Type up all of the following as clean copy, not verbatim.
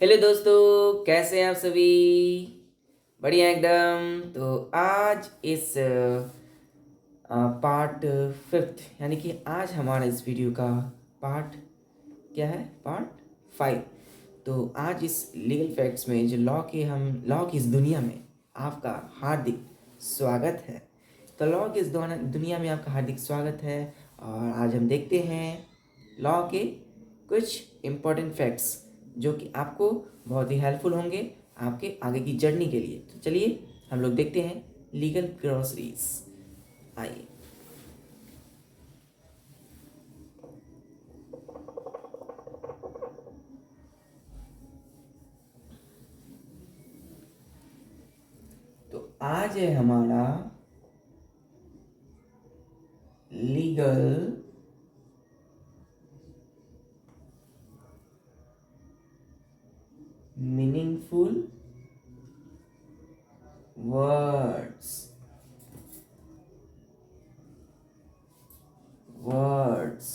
Hello दोस्तों, कैसे हैं आप सभी। बढ़िया एकदम। तो आज इस पार्ट फिफ्थ यानी कि आज हमारा इस वीडियो का पार्ट क्या है, पार्ट 5। तो आज इस लीगल फैक्ट्स में जो लॉ की इस दुनिया में आपका हार्दिक स्वागत है। तो लॉ की इस दुनिया में आपका हार्दिक स्वागत है। और आज हम देखते हैं लॉ के कुछ इम्पोर्टेंट फैक्ट्स जो कि आपको बहुत ही हेल्पफुल होंगे आपके आगे की जर्नी के लिए। तो चलिए हम लोग देखते हैं लीगल ग्रॉसरीज। आइए। तो आज है हमारा legal meaningful words. Words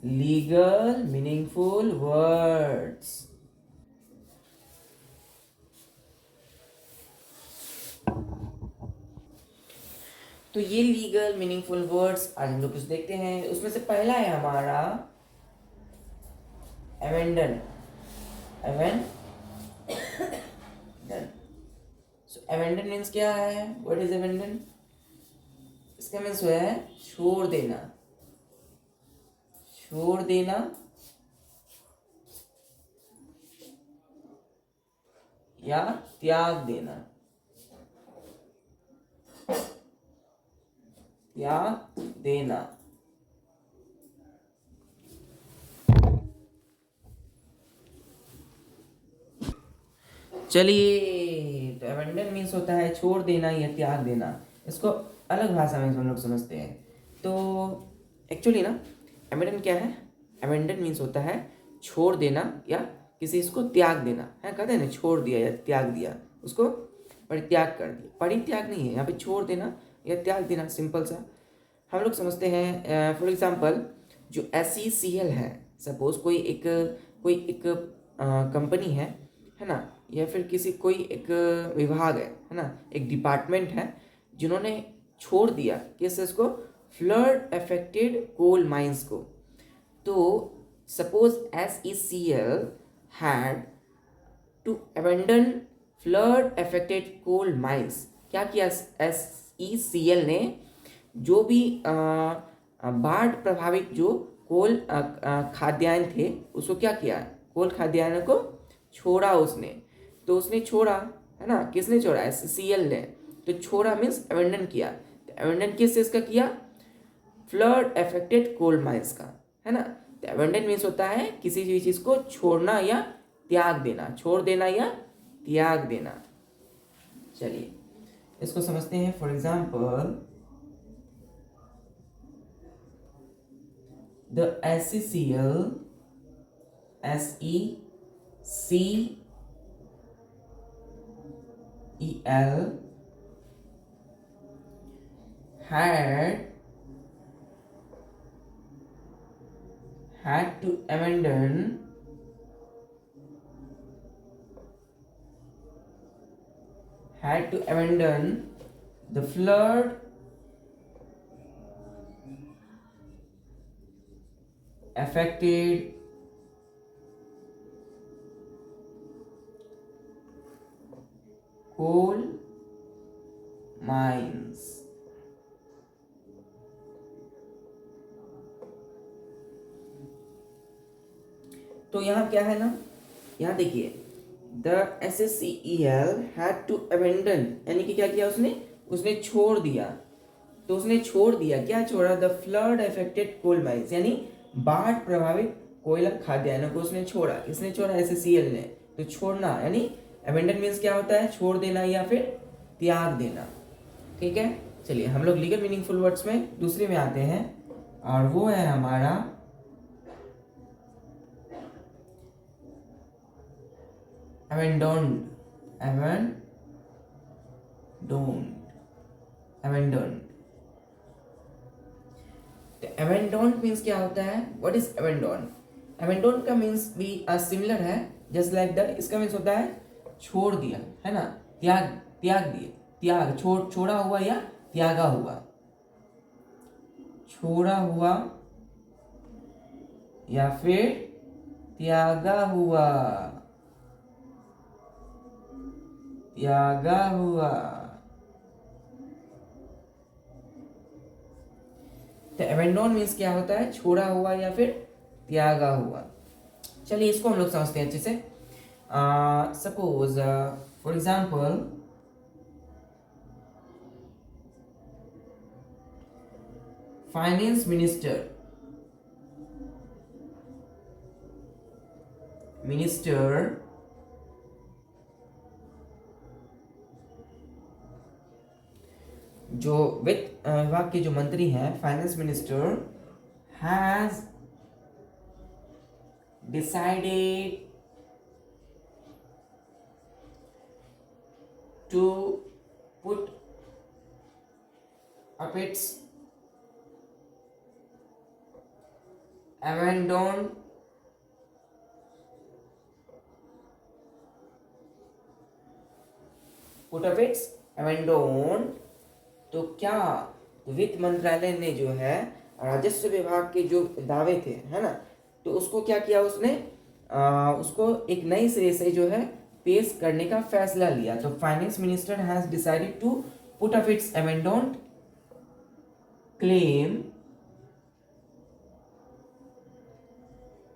legal meaningful words. तो ये लीगल मीनिंगफुल वर्ड्स आज हम लोग कुछ देखते हैं। उसमें से पहला है हमारा एवेंडन। एवेंडन। सो एवेंडन मीन्स क्या है? What is abandon? इसका मीन्स है छोड़ देना। छोड़ देना या त्याग देना। त्याग देना। चलिए, तो अबेंडन मीन्स होता है छोड़ देना या त्याग देना। इसको अलग भाषा में हम लोग समझते हैं। तो एक्चुअली ना, अबेंडन क्या है? अबेंडन मीन्स होता है छोड़ देना या किसी इसको त्याग देना है। कहते हैं ना, छोड़ दिया या त्याग दिया, उसको परित्याग कर दिया। परित्याग नहीं है यहाँ पे, छोड़ देना या त्याग देना, सिंपल सा हम लोग समझते हैं। फॉर एग्जांपल, जो SECL है, सपोज कोई एक कंपनी है ना, या फिर किसी कोई एक विभाग है ना, एक डिपार्टमेंट है, जिन्होंने छोड़ दिया किस इसको, फ्लड अफेक्टेड कोल माइंस को। तो suppose SECL had to abandon flood affected coal mines. क्या किया SECL ने? जो भी बाढ़ प्रभावित जो कोल खाद्यान्न थे, उसको क्या किया? कोल खाद्यान्न को छोड़ा उसने। तो उसने छोड़ा, है ना, किसने छोड़ा? SECL ने। तो छोड़ा मीन्स अबेंडन किया। तो अबेंडन किस चीज़ का किया? फ्लड अफेक्टेड कोल माइंस का, है ना। तो अबेंडन मीन्स होता है किसी भी चीज़ को छोड़ना या त्याग देना। छोड़ देना या त्याग देना। चलिए इसको समझते हैं। For example, the SECL had had to abandon the flood affected coal mines। तो यहाँ क्या है ना, यहाँ देखिए, the SECL had to abandon, यानी कि क्या किया उसने? उसने छोड़ दिया। तो उसने छोड़ दिया, क्या छोड़ा? The flood affected coal mines, यानी बाढ़ प्रभावित कोयला खाद्यान्नों को उसने छोड़ा। किसने छोड़ा? SECL ने। तो छोड़ना यानी अबेंडन मीन्स क्या होता है? छोड़ देना या फिर त्याग देना। ठीक है। चलिए हम लोग लीगल मीनिंगफुल वर्ड्स में दूसरे में आते हैं, और वो है हमारा abandoned। abandoned। तो abandoned मीन्स क्या होता है? What is abandoned? एबेंडोन का मीन्स भी सिमिलर है, जस्ट लाइक दैट। इसका मीन्स होता है छोड़ दिया, है ना, त्याग, त्याग दिए, त्याग, छोड़ा हुआ या त्यागा हुआ, छोड़ा हुआ या फिर त्यागा हुआ, त्यागा हुआ। तो एबेंडोन मीन्स क्या होता है, छोड़ा हुआ या फिर त्यागा हुआ। चलिए इसको हम लोग समझते हैं अच्छे से। Suppose for example, finance minister जो वित्त विभाग के जो मंत्री हैं, finance minister has decided to put up its abandon put up its abandon। तो क्या, तो वित्त मंत्रालय ने जो है राजस्व विभाग के जो दावे थे, है ना, तो उसको क्या किया उसने, उसको एक नई सिरे से जो है पेश करने का फैसला लिया। तो finance minister has decided to put up its abandoned claim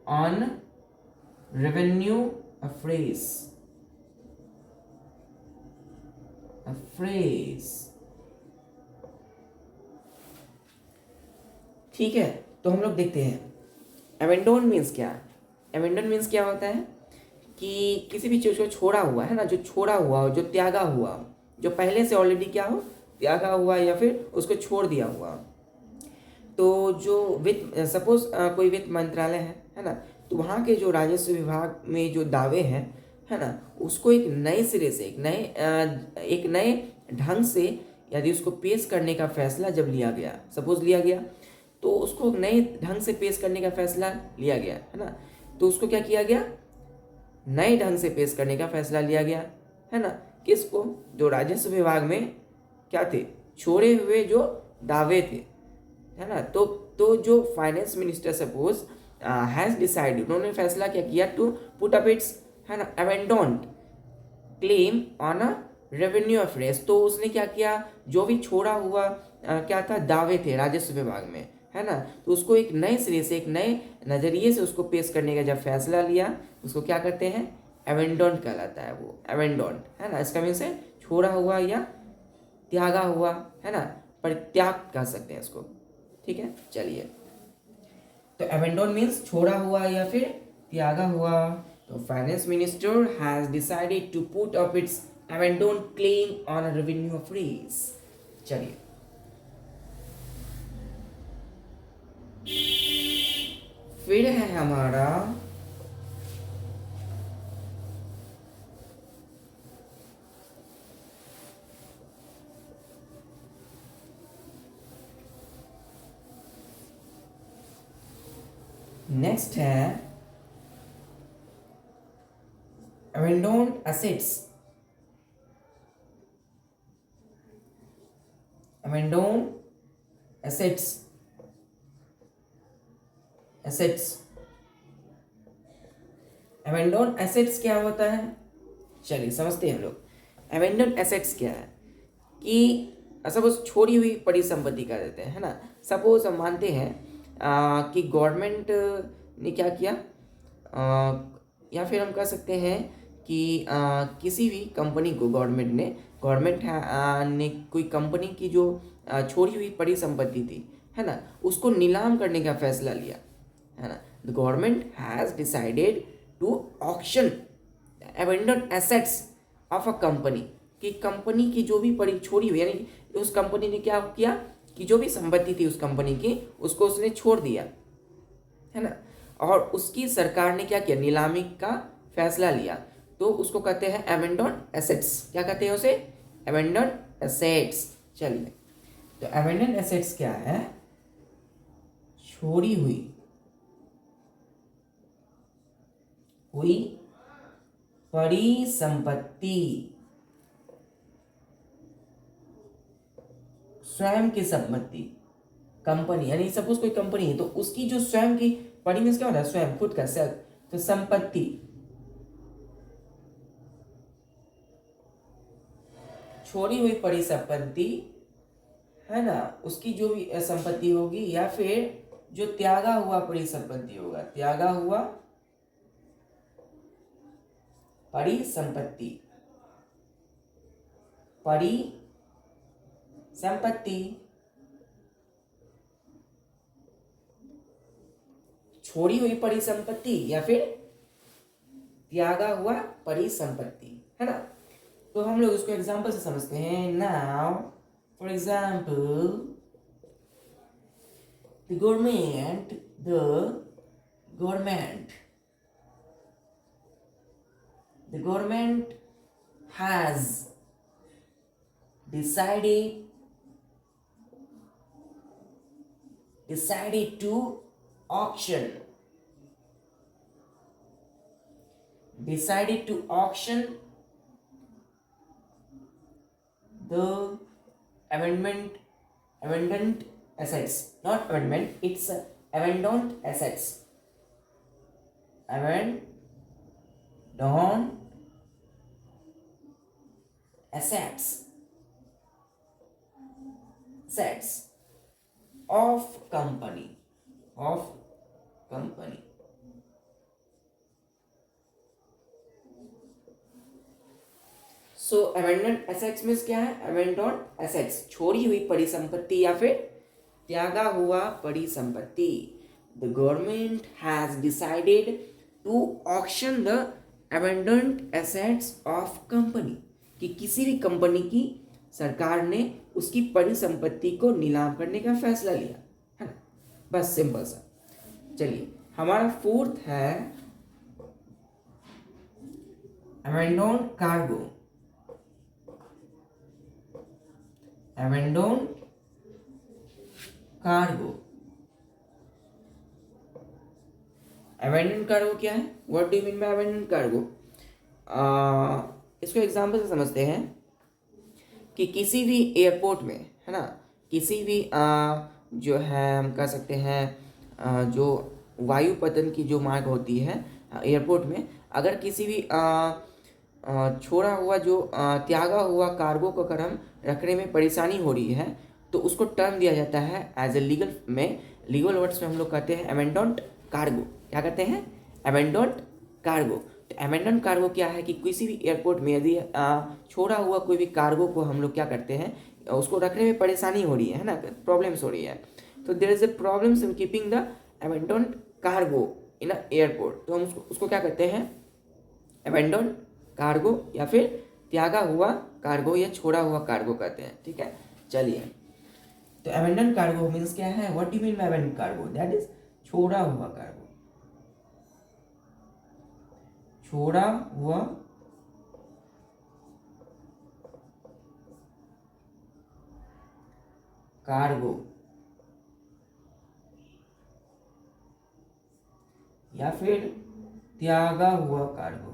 on revenue affairs, ठीक है। तो हम लोग देखते हैं एबेंडोन मीन्स क्या है। एबेंडोन मीन्स क्या होता है कि किसी भी चीज़ को छोड़ा हुआ, है ना, जो छोड़ा हुआ हो, जो त्यागा हुआ, जो पहले से ऑलरेडी क्या हो, त्यागा हुआ या फिर उसको छोड़ दिया हुआ। तो जो वित्त, सपोज कोई वित्त मंत्रालय है ना, तो वहाँ के जो राजस्व विभाग में जो दावे हैं, है ना, उसको एक नए सिरे से, एक नए ढंग से यदि उसको पेश करने का फैसला जब लिया गया, सपोज लिया गया, तो उसको नए ढंग से पेश करने का फैसला लिया गया, है ना, तो उसको क्या किया गया, नए ढंग से पेश करने का फैसला लिया गया, है ना, किसको, जो राजस्व विभाग में क्या थे, छोड़े हुए जो दावे थे, है ना। तो जो finance minister suppose has decide, उन्होंने फैसला क्या किया, टू पुट अप इट्स, है ना, abandoned claim on a revenue affairs. तो उसने क्या किया, जो भी छोड़ा हुआ क्या था, दावे थे राजस्व विभाग में, है ना, तो उसको एक नए सिरे से, एक नए नज़रिए से उसको पेश करने का जब फैसला लिया, उसको क्या करते हैं, abandoned कहलाता है वो, abandoned, है ना। इसका मीन्स है छोड़ा हुआ या त्यागा हुआ, है ना, परित्याग कह सकते हैं इसको, ठीक है। चलिए, तो abandon मीन्स छोड़ा हुआ या फिर त्यागा हुआ। तो finance minister has decided to put up its abandon claim on a revenue freeze। चलिए, फिर है हमारा नेक्स्ट है abandoned assets, abandoned assets, abandoned assets क्या होता है, चलिए समझते हैं हम लोग। abandoned assets क्या है कि सपोज छोड़ी हुई परिसंपत्ति कर देते हैं, है ना। सपोज हम मानते हैं कि गवर्नमेंट ने क्या किया, या फिर हम कह सकते हैं कि किसी भी कंपनी को गवर्नमेंट ने कोई कंपनी की जो छोड़ी हुई परिसंपत्ति थी, है ना, उसको नीलाम करने का फैसला लिया, है ना। The government has decided to auction abandoned assets of a company, कि कंपनी की जो भी पड़ी छोड़ी हुई, यानी उस कंपनी ने क्या किया कि जो भी संपत्ति थी उस कंपनी की, उसको उसने छोड़ दिया, है ना, और उसकी सरकार ने क्या किया, नीलामी का फैसला लिया, तो उसको कहते हैं abandoned assets। क्या कहते हैं उसे, abandoned assets। चलिए, तो abandoned assets क्या है, छोड़ी हुई हुई परिसंपत्ति, स्वयं की संपत्ति, कंपनी, यानी सपोज कोई कंपनी है तो उसकी जो स्वयं की, परी मीन्स क्या होता है, स्वयं, खुद का, सेल्फ, तो संपत्ति, छोड़ी हुई परिसंपत्ति है ना, उसकी जो भी संपत्ति होगी, या फिर जो त्यागा हुआ परिसंपत्ति होगा, त्यागा हुआ परिसंपत्ति, परिसंपत्ति, छोड़ी हुई परिसंपत्ति या फिर त्यागा हुआ परिसंपत्ति, है ना। तो हम लोग इसको एग्जाम्पल से समझते हैं। Now for example, the government the government has decided to auction the abandoned assets, not amendment, it's abandoned assets, abandoned assets of company. So amended assets means क्या है, अमेंडेड एसेट्स, छोड़ी हुई परिसंपत्ति या फिर त्यागा हुआ परिसंपत्ति। The government has decided to auction the amended assets of company, कि किसी भी कंपनी की सरकार ने उसकी परिसंपत्ति को नीलाम करने का फैसला लिया, है ना। बस सिंपल सा। चलिए हमारा फोर्थ है अमेंडेड कार्गो। अमेंडेड कार्गो क्या है, what do you mean by amended cargo. इसको एग्जाम्पल से समझते हैं कि किसी भी एयरपोर्ट में, है ना, किसी भी जो है हम कह सकते हैं जो वायुपतन की जो मार्ग होती है एयरपोर्ट में, अगर किसी भी छोड़ा हुआ जो त्यागा हुआ कार्गो को अगर हम रखने में परेशानी हो रही है तो उसको टर्म दिया जाता है एज ए लीगल वर्ड्स में हम लोग कहते हैं अमेंडेड कार्गो। क्या कहते हैं, अमेंडेड कार्गो। तो अमेंडेड कार्गो क्या है कि किसी भी एयरपोर्ट में यदि छोड़ा हुआ कोई भी कार्गो को हम लोग क्या करते हैं, उसको रखने में परेशानी हो रही है ना, प्रॉब्लम्स हो रही है, तो there is a problems in keeping the amended cargo in a airport, तो हम उसको क्या कहते हैं, अमेंडेड कार्गो या फिर त्यागा हुआ कार्गो या छोड़ा हुआ कार्गो कहते हैं। ठीक है, चलिए तो अबेंडन कार्गो मीन्स क्या है, what do you mean by abandon cargo, that is छोड़ा हुआ कार्गो, छोड़ा हुआ कार्गो या फिर त्यागा हुआ कार्गो।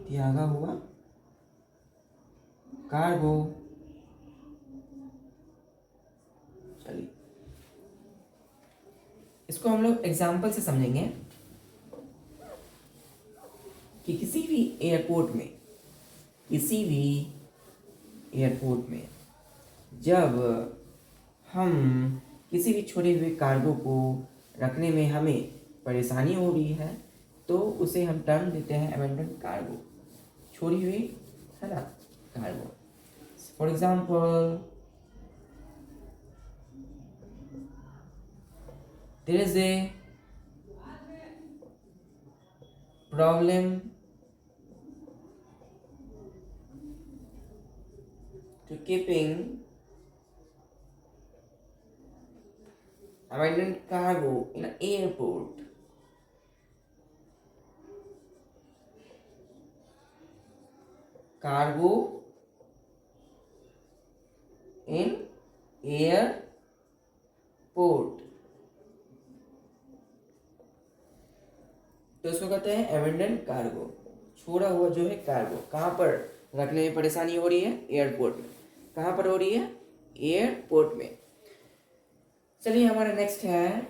त्यागा हुआ कार्गो। चलिए इसको हम लोग एग्जाम्पल से समझेंगे कि किसी भी एयरपोर्ट में जब हम किसी भी छोड़े हुए कार्गो को रखने में हमें परेशानी हो रही है तो उसे हम टर्म देते हैं अबेंडन कार्गो, छोड़ी हुई, है ना, cargo. For example, there is a problem to keeping abandoned cargo in an airport. Cargo cargo, छोड़ा हुआ जो है कार्गो कहाँ पर रखने में परेशानी हो रही है? एयरपोर्ट में। कहाँ पर हो रही है? एयरपोर्ट में। चलिए हमारा नेक्स्ट है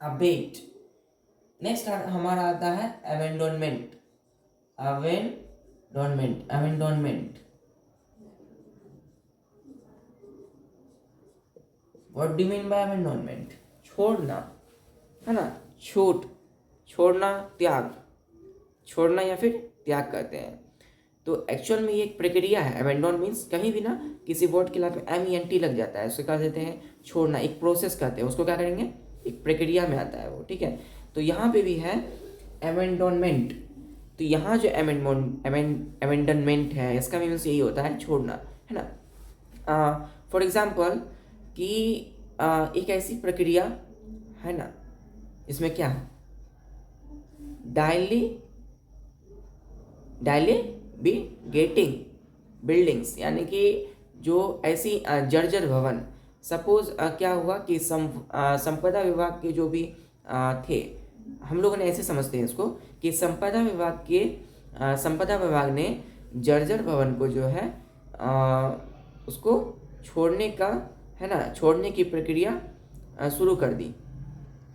अबेट। नेक्स्ट हमारा आता है अबेंडोनमेंट। अबेंडोनमेंट व्हाट डू मीन बाय अबेंडोनमेंट? छोड़ना, है ना, छोड़ना, छोड़ना या फिर त्याग कहते हैं। तो एक्चुअल में ये एक प्रक्रिया है। अबेंडोन मीन्स कहीं भी ना किसी वर्ड के लास्ट में MENT लग जाता है, उसको कह देते हैं छोड़ना, एक प्रोसेस कहते हैं उसको। क्या करेंगे? एक प्रक्रिया में आता है वो, ठीक है। तो यहाँ पे भी है अबेंडोनमेंट। तो यहाँ जो अबेंडोनमेंट है इसका मीन्स यही होता है छोड़ना, है ना। फॉर एग्जाम्पल कि एक ऐसी प्रक्रिया है ना, इसमें क्या है? डायलिबिगेटिंग बिल्डिंग्स, यानी कि जो ऐसी जर्जर भवन। सपोज क्या हुआ कि संपदा विभाग के जो भी थे, हम लोगों ने ऐसे समझते हैं इसको कि संपदा विभाग ने जर्जर भवन को जो है उसको छोड़ने का, है ना, छोड़ने की प्रक्रिया शुरू कर दी।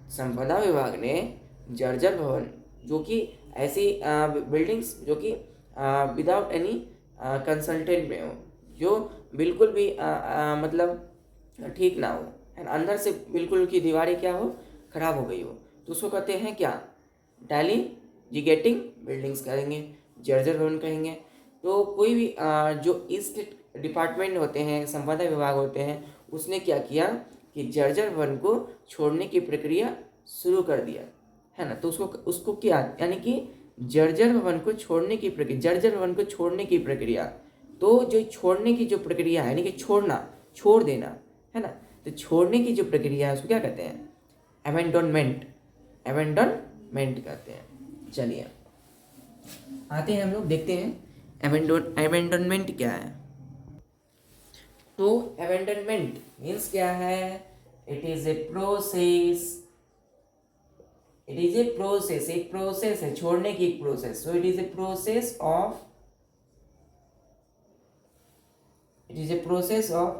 संपदा विभाग ने जर्जर भवन, जो कि ऐसी बिल्डिंग्स जो कि विदाउट एनी कंसल्टेंट में हो, जो बिल्कुल भी मतलब ठीक ना हो, है ना, अंदर से बिल्कुल की दीवारें क्या हो, खराब हो गई हो, तो उसको कहते हैं क्या? डायलिजिगेटिंग बिल्डिंग्स कहेंगे, जर्जर भवन कहेंगे। तो कोई भी जो ईस्ट डिपार्टमेंट होते हैं, संपदा विभाग होते हैं, उसने क्या किया कि जर्जर भवन को छोड़ने की प्रक्रिया शुरू कर दिया, है ना। तो उसको क्या, यानी कि जर्जर भवन को छोड़ने की प्रक्रिया, तो जो छोड़ने की जो प्रक्रिया है, यानी कि छोड़ देना, है ना। तो छोड़ने की जो प्रक्रिया है उसको क्या कहते हैं? अबेंडोनमेंट कहते हैं। चलिए आते हैं हम लोग, देखते हैं अबेंडोनमेंट क्या है। तो अबेंडोनमेंट मीन्स क्या है? इट इज ए प्रोसेस, एक प्रोसेस है, छोड़ने की एक process. So it is a process of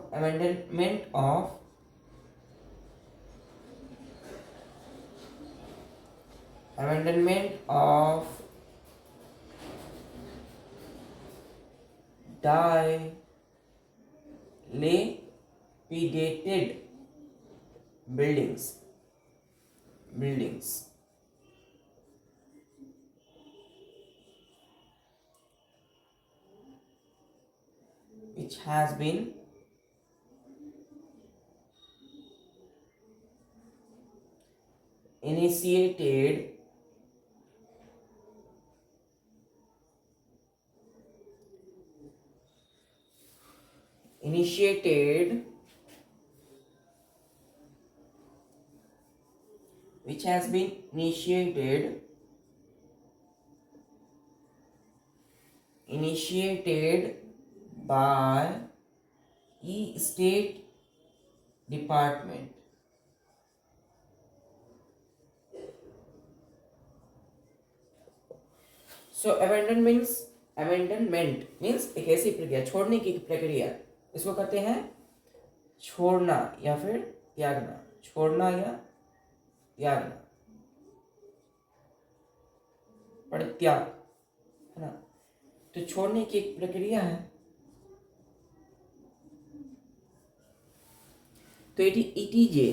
abandonment of dilapidated buildings which has been initiated by state department. So abandonment means एक ऐसी प्रक्रिया, छोड़ने की प्रक्रिया, इसको कहते हैं छोड़ना या फिर त्यागना, छोड़ना या त्यागना, परित्याग, है ना। तो छोड़ने की एक प्रक्रिया है। तो इट इज ए,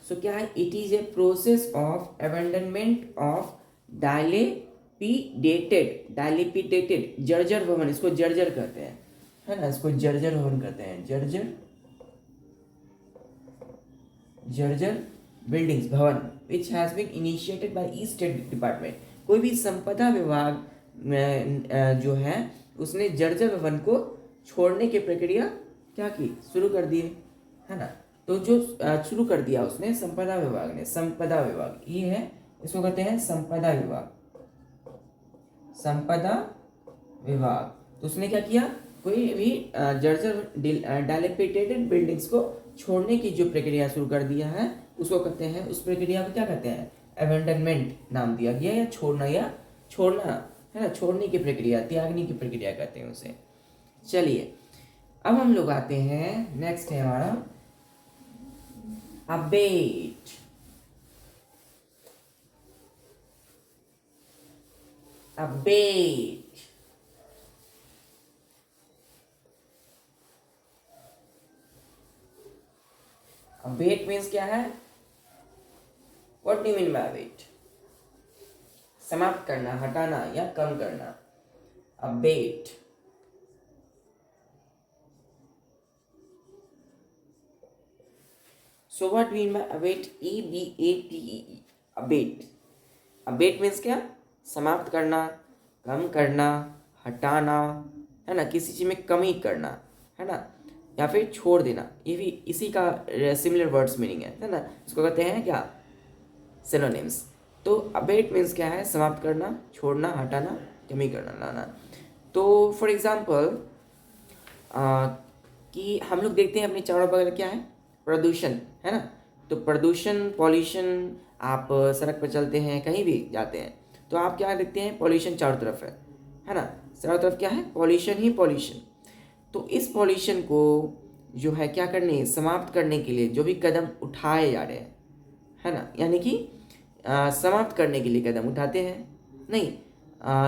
सो क्या है? It is a process of abandonment of dilapidated जर्जर भवन, इसको जर्जर कहते हैं, है ना, इसको जर्जर भवन कहते हैं, जर्जर बिल्डिंग्स भवन, which has been initiated by east state department. कोई भी संपदा विभाग जो है उसने जर्जर भवन को छोड़ने की प्रक्रिया क्या की? शुरू कर दी, है ना। तो जो शुरू कर दिया उसने संपदा विभाग ने, संपदा विभाग ये है, इसको कहते हैं संपदा विभाग। तो उसने क्या किया? कोई भी जर्जर डायलेपिडेटेड बिल्डिंग्स को छोड़ने की जो प्रक्रिया शुरू कर दिया है, उसको कहते हैं, उस प्रक्रिया को क्या कहते हैं, अबेंडनमेंट नाम दिया गया, या छोड़ना है ना, छोड़ने की प्रक्रिया, त्यागने की प्रक्रिया कहते हैं उसे। चलिए अब हम लोग आते हैं, नेक्स्ट है हमारा अबेट। अबेट अबेट मीन्स क्या है, what do you mean by abate? समाप्त करना, हटाना या कम करना, abate. So what we mean by abate? ABATE, abate. abate means क्या, समाप्त करना, कम करना, हटाना, है ना, किसी चीज में कमी करना, है ना, या फिर छोड़ देना। ये भी इसी का सिमिलर वर्ड्स मीनिंग है ना, इसको कहते हैं क्या, सिनोनिम्स। तो अबेट मीन्स क्या है, समाप्त करना, छोड़ना, हटाना, कमी करना, लाना। तो फॉर एग्जाम्पल कि हम लोग देखते हैं अपने चारों बगल क्या है, प्रदूषण, है ना। तो प्रदूषण, पॉल्यूशन, आप सड़क पर चलते हैं, कहीं भी जाते हैं तो आप क्या देखते हैं, पॉल्यूशन चारों तरफ है ना, चारों तरफ क्या है, पॉल्यूशन ही पॉल्यूशन। तो इस पॉल्यूशन को जो है क्या करने, समाप्त करने के लिए जो भी कदम उठाए जा रहे हैं, है ना, यानी कि समाप्त करने के लिए कदम उठाते हैं, नहीं,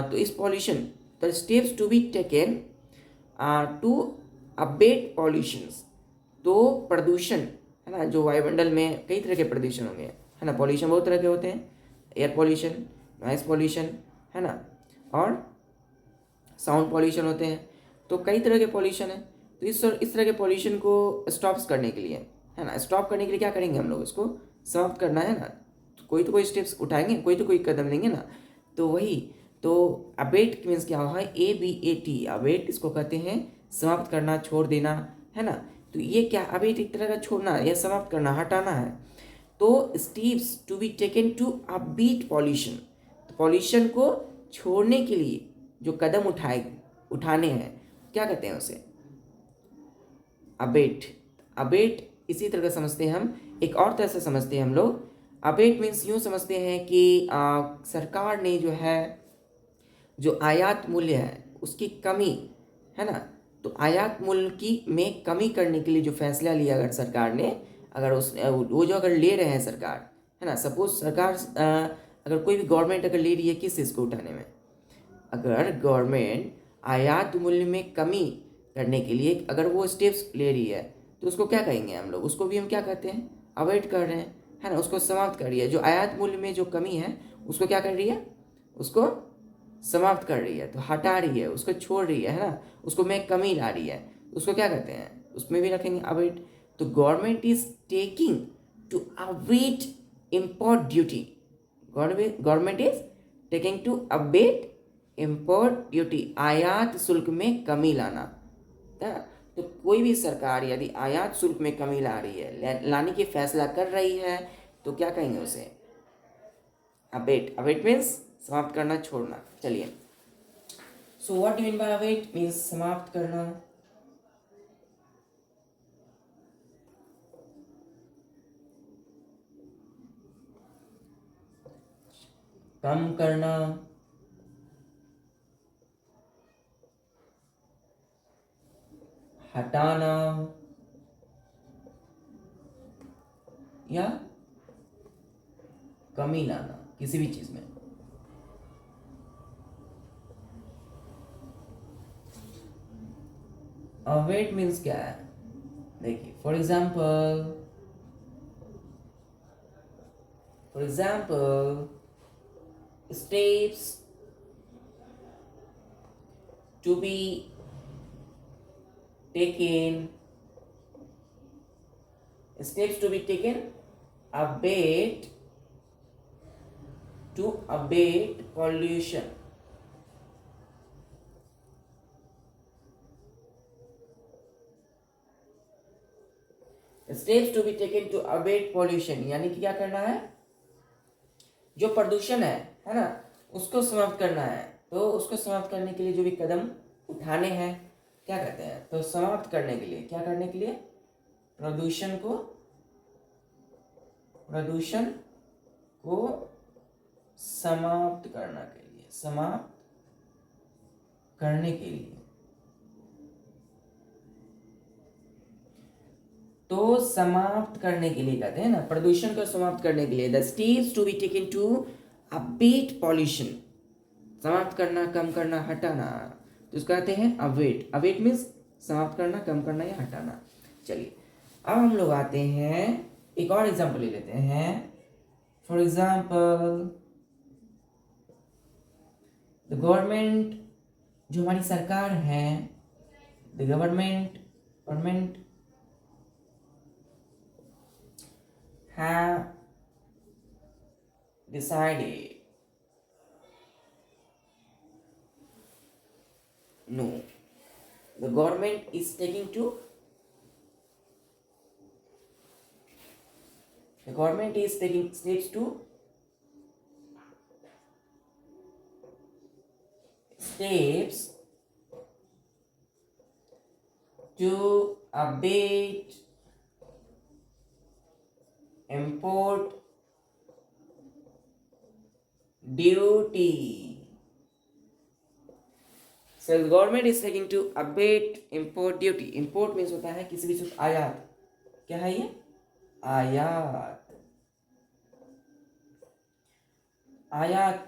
तो इस pollution, the steps to be taken to abate pollutions. तो प्रदूषण, है ना, जो वायुमंडल में कई तरह के प्रदूषण होंगे, है ना, पॉल्यूशन बहुत तरह के होते हैं, एयर पॉल्यूशन, नॉइस पॉल्यूशन, है ना, और साउंड पॉल्यूशन होते हैं। तो कई तरह के पॉल्यूशन है। तो इस तरह के पॉल्यूशन को स्टॉप करने के लिए, है ना, स्टॉप करने के लिए क्या करेंगे हम लोग, इसको समाप्त करना है ना, तो कोई स्टेप्स उठाएंगे, कोई कदम लेंगे ना। तो वही, तो अबेट मीन्स क्या हुआ है, ABAT, अबेट इसको कहते हैं समाप्त करना, छोड़ देना, है ना। तो ये क्या, अबेट एक तरह का छोड़ना या समाप्त करना, हटाना है। तो steps to be taken to abate pollution, तो पॉल्यूशन को छोड़ने के लिए जो कदम उठाने हैं, क्या कहते हैं उसे, अबेट। अबेट इसी तरह का समझते हैं हम, एक और तरह से समझते हैं हम लोग। अबेट मीन्स यूँ समझते हैं कि सरकार ने जो है, जो आयात मूल्य है उसकी कमी, है ना, तो आयात मूल्य की में कमी करने के लिए जो फैसला लिया अगर सरकार ने, अगर उस वो जो अगर ले रहे हैं सरकार, है ना, सपोज सरकार अगर कोई भी गवर्नमेंट अगर ले रही है किस चीज़ को उठाने में, अगर गवर्नमेंट आयात मूल्य में कमी करने के लिए अगर वो स्टेप्स ले रही है, तो उसको क्या कहेंगे हम लोग, उसको भी हम क्या कहते हैं, अवॉइड कर रहे हैं, है ना, उसको समाप्त कर रही है। जो आयात मूल्य में जो कमी है उसको क्या कर रही है, उसको समाप्त कर रही है, तो हटा रही है, उसको छोड़ रही है ना, उसको में कमी ला रही है, उसको क्या कहते हैं, उसमें भी रखेंगे अवॉइड। तो government is taking to avoid import duty, government is taking to abate import duty, आयात शुल्क में कमी लाना, है ना। तो कोई भी सरकार यदि आयात शुल्क में कमी ला रही है, लाने की फैसला कर रही है, तो क्या कहेंगे उसे, अबेट। अबेट मीन्स समाप्त करना, छोड़ना। चलिए, so what do mean by abate means समाप्त करना, कम करना, हटाना या कमी लाना किसी भी चीज में। अवेट मीन्स क्या है, देखिए for example steps to be taken, steps to be taken abate to abate pollution, steps to be taken to abate pollution यानी कि क्या करना है, जो प्रदूषण है ना, उसको समाप्त करना है। तो उसको समाप्त करने के लिए जो भी कदम उठाने हैं क्या कहते हैं, तो समाप्त करने के लिए, क्या करने के लिए, प्रदूषण को प्रदूषण को समाप्त करने के लिए, समाप्त करने के लिए। तो समाप्त करने के लिए कहते हैं ना, प्रदूषण को समाप्त करने के लिए the steps to be taken to abate pollution, समाप्त करना, कम करना, हटाना, तो उसको कहते हैं अवेट। अवेट मीन्स समाप्त करना, कम करना या हटाना। चलिए अब हम लोग आते हैं, एक और एग्जाम्पल ले लेते हैं। फॉर एग्जाम्पल द गवर्नमेंट, जो हमारी सरकार है, the government have decided, no, the government is taking to, the government is taking steps to, steps to abate import duty. So the government is taking to abate import duty. Import means होता है किसी भी चीज आयात, क्या है ये? आयात। आयात,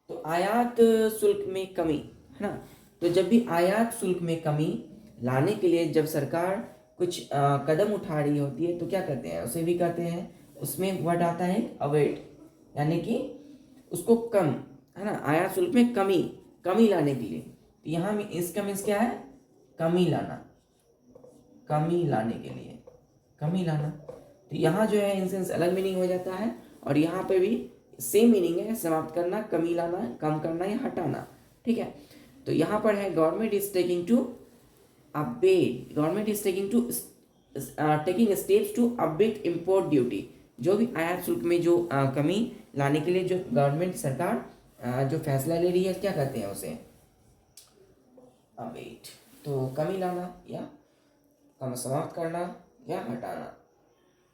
तो आयात शुल्क में कमी है ना। तो जब भी आयात शुल्क में कमी लाने के लिए जब सरकार कुछ कदम उठा रही होती है तो क्या कहते हैं, उसे भी कहते हैं, उसमें वर्ड आता है अवेट, यानी कि उसको कम, है ना, आयात शुल्क में कमी लाने के लिए। तो यहाँ में इसका मीन्स क्या है? कमी लाना, कमी लाने के लिए, कमी लाना। तो यहाँ जो है इन अलग मीनिंग हो जाता है, और यहाँ पे भी सेम मीनिंग है, समाप्त करना, कमी लाना, कम करना या हटाना। ठीक है, तो यहाँ पर है government is taking to abate, government is taking to taking steps to abate import duty. जो भी आयात शुल्क में जो कमी लाने के लिए जो गवर्नमेंट सरकार जो फैसला ले रही है, क्या कहते हैं उसे? अबेट। तो कमी लाना या कम, समाप्त करना या हटाना।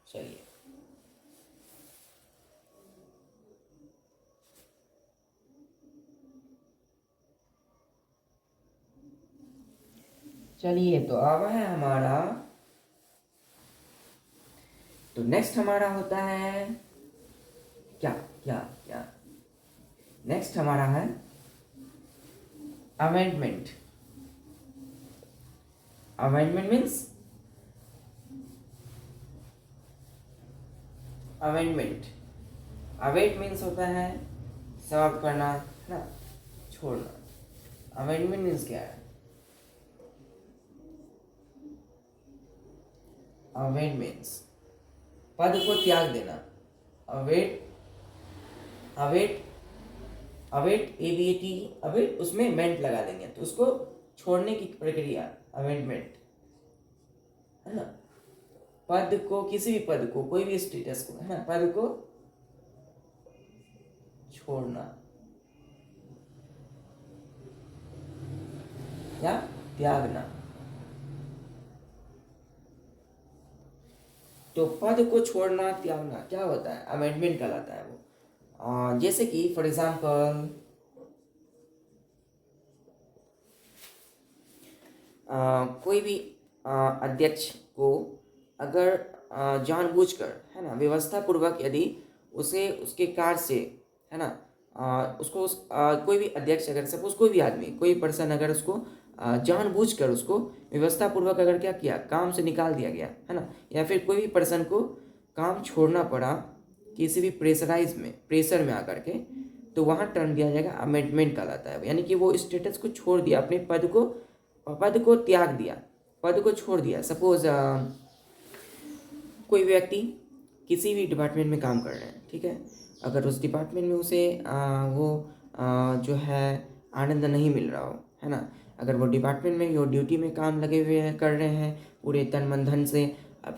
चलिए चलिए तो अब है हमारा, तो नेक्स्ट हमारा होता है क्या क्या क्या, नेक्स्ट हमारा है amendment. Amendment means, amendment, await means होता है समाप्त करना ना, छोड़ना। अमेंडमेंट मीन्स क्या है? अवेट मीन्स पद को त्याग देना। अवेट, अवेट, अवेट, एबीएटी, अवेट, उसमें मेंट लगा देंगे तो उसको छोड़ने की प्रक्रिया अमेंडमेंट, है ना। पद को, किसी भी पद को, कोई भी स्टेटस को, है ना, पद को छोड़ना या त्यागना। तो पद को छोड़ना, त्यागना क्या होता है? अमेंडमेंट कहलाता है वो। जैसे कि फॉर एग्जाम्पल कोई भी अध्यक्ष को अगर जानबूझकर, है ना, व्यवस्था पूर्वक यदि उसे उसके कार्य से, है ना, उसको कोई भी अध्यक्ष, अगर सपोज कोई भी आदमी, कोई पर्सन अगर उसको जानबूझकर उसको व्यवस्था पूर्वक अगर क्या किया, काम से निकाल दिया गया, है ना, या फिर कोई भी पर्सन को काम छोड़ना पड़ा किसी भी प्रेशर में आकर के, तो वहाँ टर्न दिया जाएगा अमेंडमेंट कहलाता है। यानी कि वो स्टेटस को छोड़ दिया, अपने पद को त्याग दिया, पद को छोड़ दिया। सपोज कोई व्यक्ति किसी भी डिपार्टमेंट में काम कर रहे हैं, ठीक है, अगर उस डिपार्टमेंट में उसे जो है आनंद नहीं मिल रहा हो, है ना, अगर वो डिपार्टमेंट में वो ड्यूटी में काम लगे हुए हैं, कर रहे हैं पूरे तन मन धन से,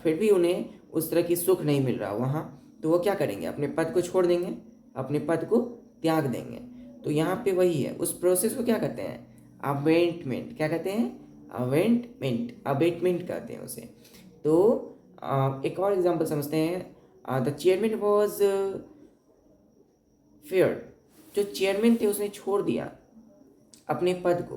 फिर भी उन्हें उस तरह की सुख नहीं मिल रहा वहाँ, तो वो क्या करेंगे? अपने पद को छोड़ देंगे, अपने पद को त्याग देंगे। तो यहाँ पे वही है, उस प्रोसेस को क्या कहते हैं? अबेटमेंट। क्या कहते हैं? अबेटमेंट, अबेटमेंट कहते हैं उसे। तो एक और एग्जांपल समझते हैं। द चेयरमैन वॉज फेयर, जो चेयरमैन थे उसने छोड़ दिया अपने पद को,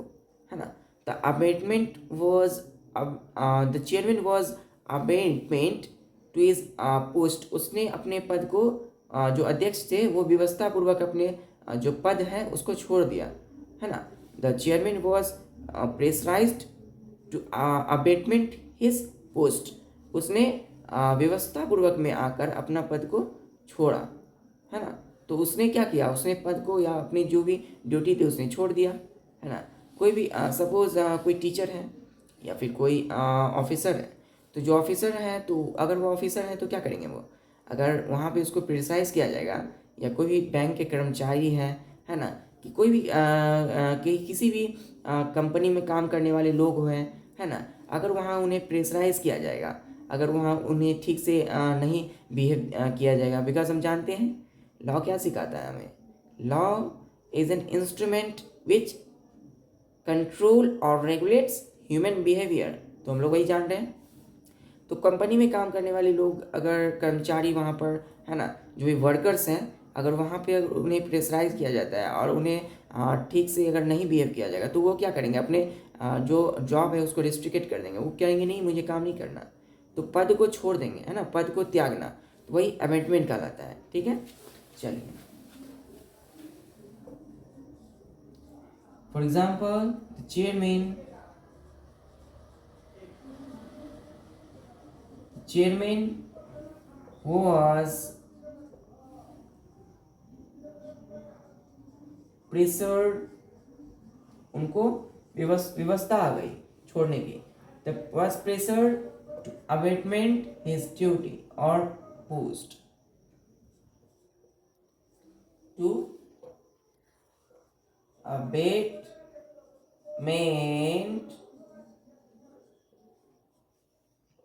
है ना। The abatement was, the chairman was abatement to his post, उसने अपने पद को जो अध्यक्ष थे वो व्यवस्था पूर्वक अपने जो पद है उसको छोड़ दिया, है ना। The chairman was pressurised to abatement his post, उसने व्यवस्था पूर्वक में आकर अपना पद को छोड़ा, है ना। तो उसने क्या किया, उसने पद को या अपनी जो भी ड्यूटी थी उसने छोड़ दिया, है ना। कोई भी सपोज कोई टीचर है या फिर कोई ऑफिसर है, तो जो ऑफिसर है तो अगर वो ऑफिसर है तो क्या करेंगे वो, अगर वहाँ पे उसको क्रिटिसाइज़ किया जाएगा, या कोई भी बैंक के कर्मचारी है ना, कि कोई भी किसी भी कंपनी में काम करने वाले लोग हैं, है ना, अगर वहाँ उन्हें प्रेशराइज किया जाएगा, अगर वहाँ उन्हें ठीक से नहीं बिहेव किया जाएगा, बिकॉज हम जानते हैं लॉ क्या सिखाता है हमें, law is an instrument which control और रेगुलेट्स ह्यूमन बिहेवियर, तो हम लोग वही जान रहे हैं। तो कंपनी में काम करने वाले लोग, अगर कर्मचारी वहाँ पर, है ना, जो भी वर्कर्स हैं, अगर वहाँ पे अगर उन्हें प्रेशराइज किया जाता है और उन्हें ठीक से अगर नहीं बिहेव किया जाएगा, तो वो क्या करेंगे, अपने जो जॉब है उसको रिस्ट्रिकेट कर देंगे, वो कहेंगे नहीं मुझे काम नहीं करना, तो पद को छोड़ देंगे, है ना, पद को त्यागना, तो वही अमेंडमेंट कहलाता है। ठीक है, चलिए for example chairman was pressured, उनको व्यवस्था आ गई छोड़ने की, the was pressured to abatement his duty or post, to abatement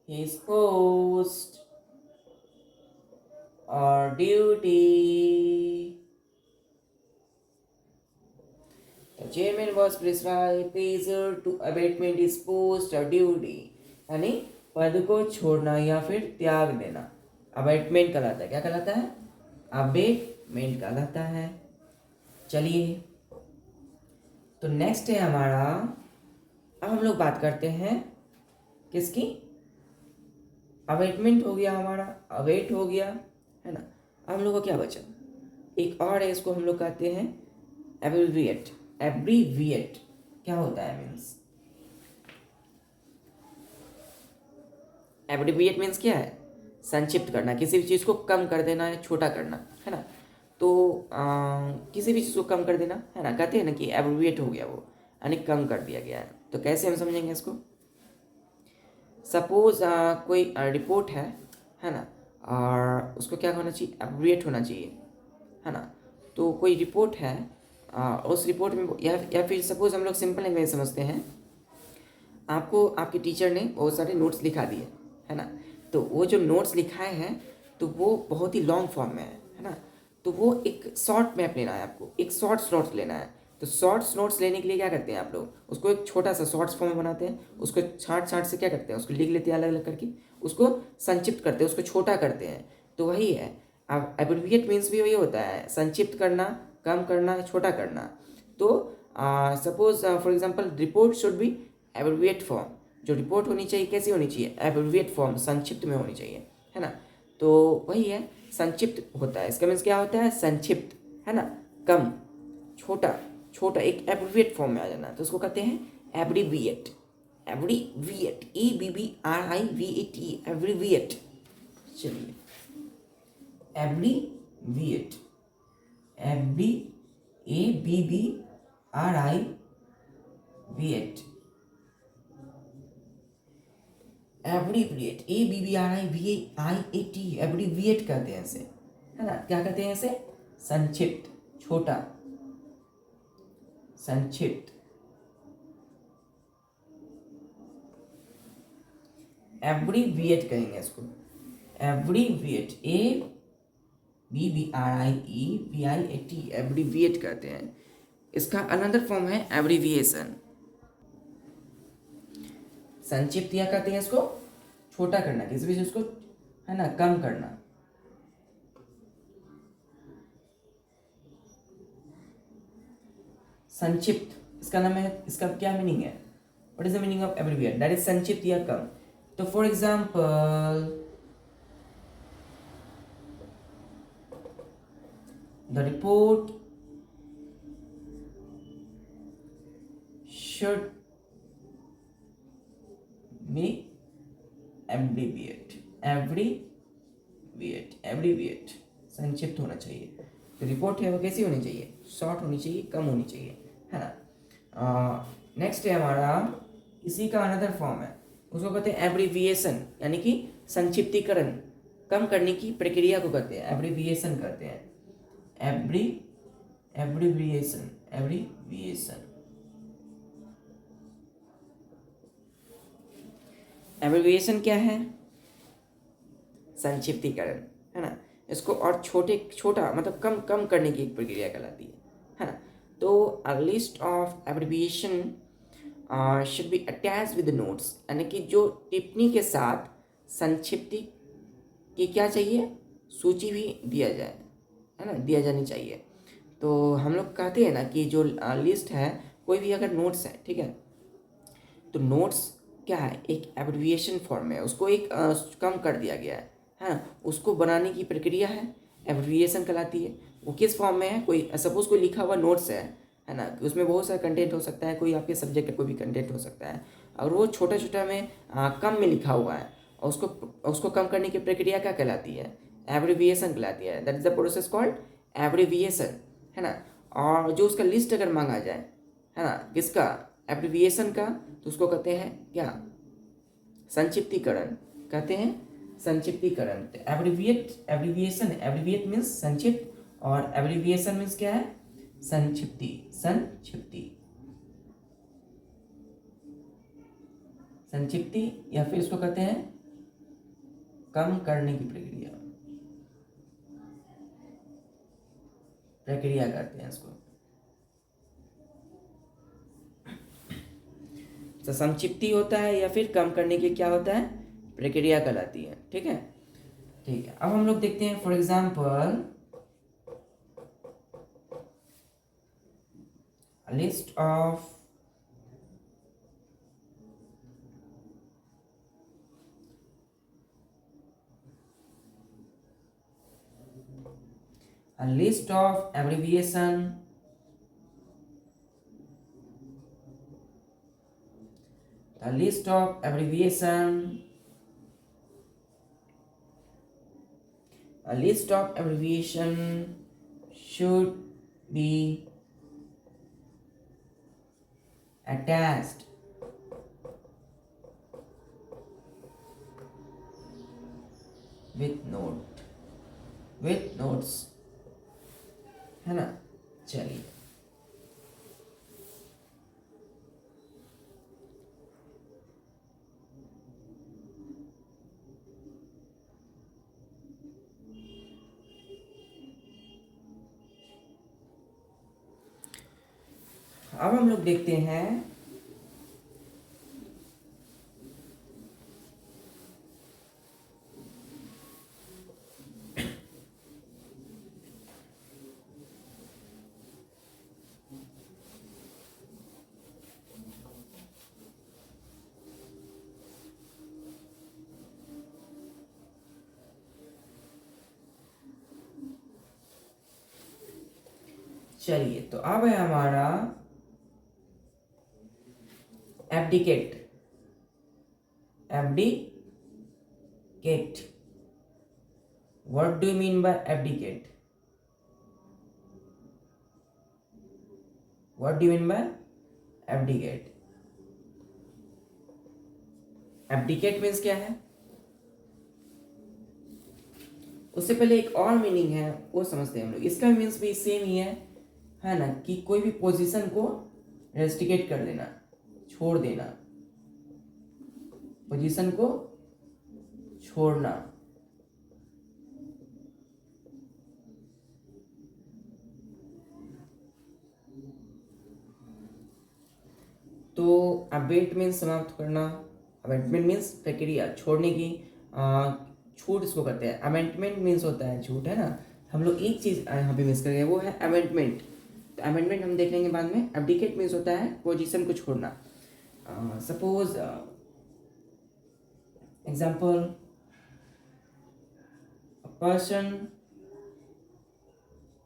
his post or duty. The chairman was pressured to abatement his post or duty, यानी पद को छोड़ना या फिर त्याग देना अबेटमेंट कहलाता है। क्या कहलाता है? अबेटमेंट कहलाता है। चलिए, तो नेक्स्ट है हमारा, अब हम लोग बात करते हैं किसकी? अवेटमेंट हो गया हमारा, अवेट हो गया, है ना। अब हम लोग को क्या बचा? एक और है, इसको हम लोग कहते हैं एब्रीविएट। एब्रीविएट क्या होता है? मीन्स एब्रीविएट मीन्स क्या है? संक्षिप्त करना, किसी भी चीज़ को कम कर देना या छोटा करना, है ना। तो किसी भी चीज़ को कम कर देना, है ना, कहते हैं ना कि एब्रीविएट हो गया वो, यानी कम कर दिया गया है। तो कैसे हम समझेंगे इसको? सपोज कोई रिपोर्ट है ना, और उसको क्या होना चाहिए? एब्रीविएट होना चाहिए, है ना। तो कोई रिपोर्ट है, उस रिपोर्ट में या फिर सपोज हम लोग सिंपल लैंग्वेज समझते हैं, आपको आपके टीचर ने बहुत सारे नोट्स लिखा दिए, है ना। तो वो जो नोट्स लिखाए हैं तो वो बहुत ही लॉन्ग फॉर्म में है ना। तो वो एक शॉर्ट मैप लेना है, आपको एक शॉर्ट्स नोट्स लेना है। तो शॉर्ट्स नोट्स लेने के लिए क्या करते हैं आप लोग? उसको एक छोटा सा शॉर्ट्स फॉर्म में बनाते हैं, उसको छाँट से क्या करते हैं, उसको लिख लेते हैं अलग अलग करके, उसको संक्षिप्त करते हैं, उसको छोटा करते हैं। तो वही है, अब एब्रिविएट मीन्स भी वही होता है, संक्षिप्त करना, कम करना, छोटा करना। तो suppose for example report should be abbreviate form, जो रिपोर्ट होनी चाहिए कैसी होनी चाहिए? एब्रिविएट फॉर्म, संक्षिप्त में होनी चाहिए, है ना। तो वही है, संक्षिप्त होता है, इसका मीन्स क्या होता है? संक्षिप्त, है ना, कम, छोटा, छोटा एक एब्रिविएट फॉर्म में आ जाना, तो उसको कहते हैं एब्रीविएट। Abbreviate, EBBRIVET, abbreviate. चलिए, abbreviate, ABBRIVET, abbreviate, ABBRIVET, abbreviate कहते हैं इसे, है ना। क्या कहते हैं इसे? संक्षिप्त, छोटा, संक्षिप्त। एब्रीविएट कहेंगे इसको, एब्रीविएट, ABBRIEVIAT, एब्रीविएट कहते हैं। इसका अनदर फॉर्म है एब्रीविएशन। संक्षिप्त या कहते हैं इसको छोटा करना, किसी भी चीज को, है ना, कम करना, संक्षिप्त, इसका नाम है, इसका क्या मीनिंग है, what is the meaning of abbreviate, that is संक्षिप्त या कम। तो for example the report should be abbreviate संक्षिप्त होना चाहिए। तो रिपोर्ट है वो कैसी होनी चाहिए, शॉर्ट होनी चाहिए, कम होनी चाहिए, है ना। नेक्स्ट है हमारा, इसी का अनदर फॉर्म है, उसको कहते हैं एब्रीविएशन, यानी कि संक्षिप्तीकरण, कम करने की प्रक्रिया को कहते हैं एब्रीविएशन कहते हैं, एब्रीविएशन। एब्रीविएशन क्या है, संक्षिप्तीकरण, है ना। इसको और छोटा मतलब कम करने की एक प्रक्रिया कहलाती है ना। तो a list of abbreviation should be attach with notes, यानी कि जो टिप्पणी के साथ संक्षिप्ति की क्या चाहिए, सूची भी दिया जाए, है ना, दिया जानी चाहिए। तो हम लोग कहते हैं ना कि जो लिस्ट है, कोई भी अगर नोट्स है, ठीक है, तो नोट्स क्या है, एक एब्रिविएशन फॉर्म में, उसको एक कम कर दिया गया है ना, उसको बनाने की प्रक्रिया है एब्रिविएशन कहलाती है। वो किस फॉर्म में है, कोई सपोज कोई लिखा हुआ नोट्स है ना, उसमें बहुत सारा कंटेंट हो सकता है, कोई आपके सब्जेक्ट का कोई भी कंटेंट हो सकता है, और वो छोटा छोटा में कम में लिखा हुआ है, और उसको कम करने की प्रक्रिया क्या कहलाती है, एब्रिविएशन कहलाती है, that is the process called abbreviation, है ना। और जो उसका लिस्ट अगर मांगा जाए, है ना, किसका, एब्रिविएशन का, तो उसको कहते हैं क्या, संक्षिप्तीकरण कहते हैं, संक्षिप्तीकरण। एब्रिविएशन, एब्रिविएट मीन्स संक्षिप्त, और एब्रिविएशन मीन्स क्या है, संक्षिप्ति, या फिर इसको कहते हैं कम करने की प्रक्रिया करते हैं इसको। तो संक्षिप्ति होता है या फिर कम करने की क्या होता है, प्रक्रिया कहलाती है, ठीक है। अब हम लोग देखते हैं, for example list of abbreviation, a list of abbreviation should be attached with notes, है ना। चलिए, अब हम लोग देखते हैं चलिए, तो अब है हमारा abdicate. What do you mean by abdicate, abdicate means क्या है, उससे पहले एक और मीनिंग है वो समझते हैं हम लोग। इसका मीन्स भी सेम ही है ना, कि कोई भी पोजीशन को रेस्ट्रिकेट कर देना, छोड़ देना, पोजीशन को छोड़ना। तो अबेट मीन्स समाप्त करना, अबेटमेंट मीन्स प्रक्रिया, छोड़ने की, छूट इसको करते हैं। अमेंडमेंट मीन्स होता है छूट, है ना। हम लोग एक चीज यहाँ पे मिस कर गए, वो है अमेंडमेंट। तो अमेंडमेंट हम देख लेंगे बाद में। एब्डिकेट मीन्स होता है पोजीशन को छोड़ना। Suppose example,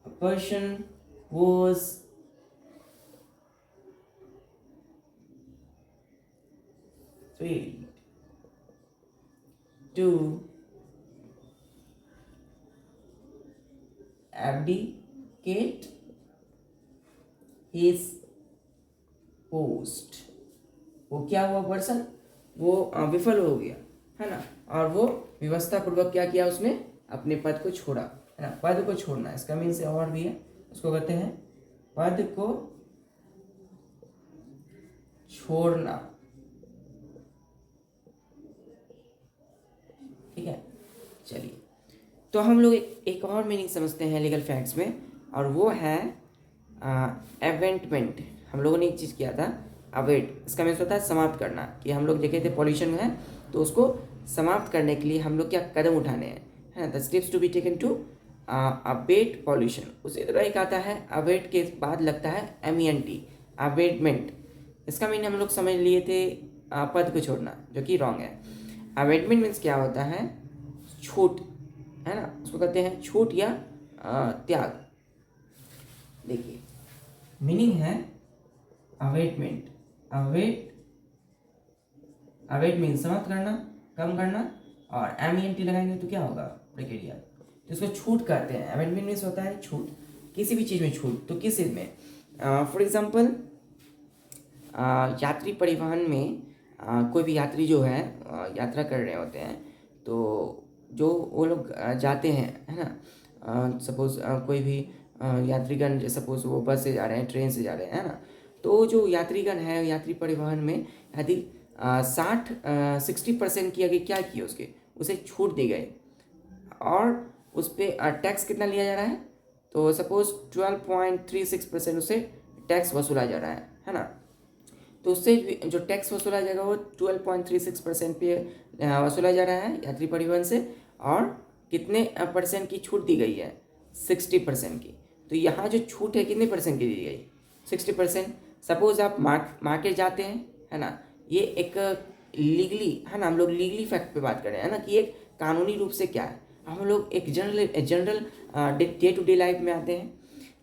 a person was free to abdicate his post। वो क्या हुआ, पर्सन वो विफल हो गया, है ना, और वो व्यवस्था पूर्वक क्या किया, उसने अपने पद को छोड़ा, है ना। पद को छोड़ना, इसका मीन से और भी है, उसको कहते हैं पद को छोड़ना। ठीक है, चलिए, तो हम लोग एक और मीनिंग समझते हैं लीगल फैक्ट्स में, और वो है एवेंटमेंट। हम लोगों ने एक चीज़ किया था, अवेट, इसका मीन्स होता है समाप्त करना, कि हम लोग देखे थे पॉल्यूशन है तो उसको समाप्त करने के लिए हम लोग क्या कदम उठाने हैं, है ना, the steps to be taken to abate pollution. उसी तरह एक आता है अवेट के बाद लगता है MENT, अवेटमेंट। इसका मीन हम लोग समझ लिए थे पद को छोड़ना, जो कि रॉन्ग है। अवेटमेंट मीन्स क्या होता है, छूट, है ना, उसको कहते हैं छूट या त्याग। देखिए मीनिंग है अवेटमेंट, अवेट मीन्स समाप्त करना, कम करना, और MENT लगाएंगे तो क्या होगा, ब्रैकेट, तो इसको छूट कहते हैं। अवेटमेंट मीन्स होता है छूट, किसी भी चीज़ में छूट। तो किस चीज़ में, फॉर एग्जांपल यात्री परिवहन में कोई भी यात्री जो है यात्रा कर रहे होते हैं, तो जो वो लोग जाते हैं, है ना, सपोज कोई भी यात्रीगण, सपोज वो बस से जा रहे हैं, ट्रेन से जा रहे हैं, है ना, तो जो यात्रीगण है यात्री परिवहन में यदि 60% की अगर क्या किए उसे छूट दी गई, और उस पर टैक्स कितना लिया जा रहा है, तो सपोज 12.36% उससे टैक्स वसूला जा रहा है ना, तो उससे जो टैक्स वसूला जाएगा वो 12.36% पे वसूला जा रहा है यात्री परिवहन से, और कितने परसेंट की छूट दी गई है, 60% की। तो यहाँ जो छूट है कितने परसेंट की दी गई, 60%। सपोज आप मार्केट जाते हैं, है ना, ये एक लीगली, है ना, हम लोग लीगली फैक्ट पे बात कर रहे हैं ना, कि एक कानूनी रूप से क्या है। हम लोग एक general day to day life में आते हैं,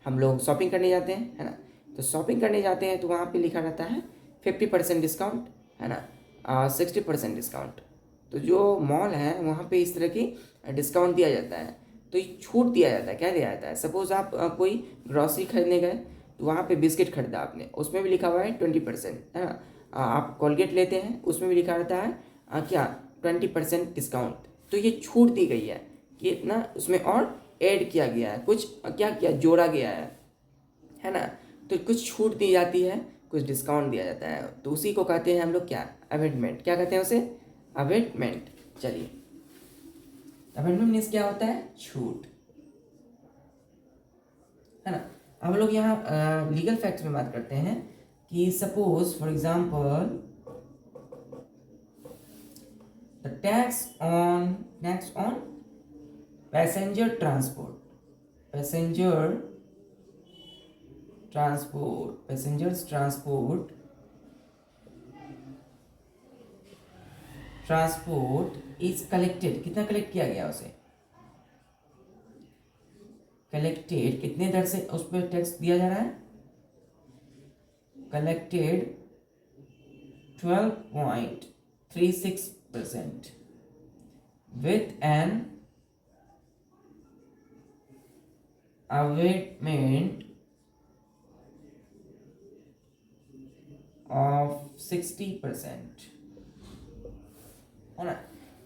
हम लोग शॉपिंग करने जाते हैं, है ना, तो शॉपिंग करने जाते हैं तो वहाँ पे लिखा रहता है 50% डिस्काउंट, है ना, 60% डिस्काउंट। तो जो मॉल है वहाँ पे इस तरह की डिस्काउंट दिया जाता है, तो ये छूट दिया जाता है। क्या दिया जाता है, सपोज आप कोई ग्रॉसरी खरीदने गए, तो वहाँ पे बिस्किट खरीदा आपने, उसमें भी लिखा हुआ है 20%, है ना। आप कोलगेट लेते हैं, उसमें भी लिखा रहता है क्या, 20% डिस्काउंट। तो ये छूट दी गई है कि इतना उसमें और ऐड किया गया है, कुछ क्या किया, जोड़ा गया है ना, तो कुछ छूट दी जाती है, कुछ डिस्काउंट दिया जाता है, तो उसी को कहते हैं हम लोग क्या, अवेटमेंट। क्या कहते हैं उसे, अवेटमेंट। चलिए, अवेटमेंट मीन्स क्या होता है, छूट, है ना। हम लोग यहाँ लीगल फैक्ट्स में बात करते हैं कि suppose for example the tax on passenger transport, passengers transport is collected. कितना कलेक्ट किया गया उसे, कलेक्टेड कितने दर से उस पर टैक्स दिया जा रहा है, collected 12.36% with an abatement of 60%, है ना।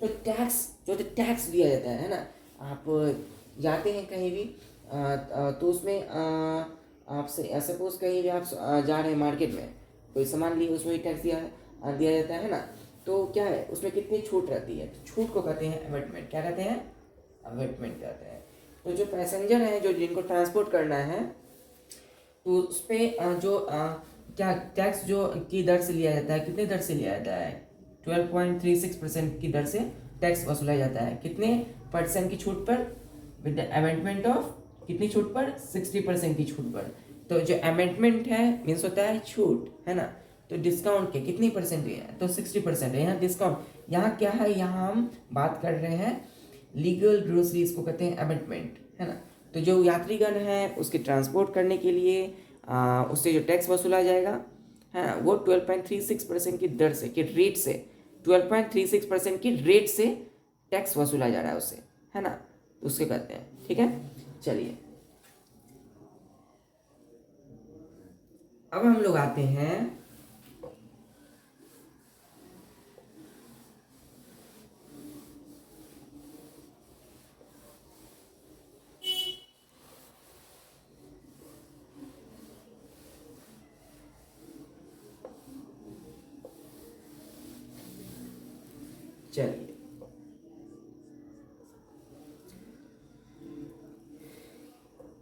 तो टैक्स जो टैक्स दिया जाता है ना, आप जाते हैं कहीं भी तो उसमें आपसे सपोज कहीं भी आप जा रहे हैं मार्केट में, कोई सामान लिए, उसमें भी टैक्स दिया जाता है ना, तो क्या है उसमें कितनी छूट रहती है, तो छूट को कहते हैं अवेटमेंट। क्या कहते हैं, अवेटमेंट कहते हैं। तो जो पैसेंजर हैं, जो जिनको ट्रांसपोर्ट करना है, तो उस पर जो क्या टैक्स जो की दर से लिया जाता है, कितने दर से लिया जाता है, 12.36% की दर से टैक्स वसूला जाता है। कितने परसेंट की छूट पर, विद द अमेंडमेंट ऑफ कितनी छूट पर, 60% की छूट पर। तो जो अमेंडमेंट है मीन्स होता है छूट, है ना। तो डिस्काउंट के कितनी परसेंट है, तो 60% है यहाँ डिस्काउंट। यहाँ क्या है, यहाँ हम बात कर रहे हैं लीगल ग्रोसरीज को कहते हैं अमेंडमेंट, है ना। तो जो यात्रीगण है उसके ट्रांसपोर्ट करने के लिए उससे जो टैक्स वसूला जाएगा, है ना, वो 12.36% की दर से, कि रेट से, 12.36% की रेट से टैक्स वसूला जा रहा है उससे, है ना। तो उसके कहते हैं, ठीक है। चलिए अब हम लोग आते हैं चलिए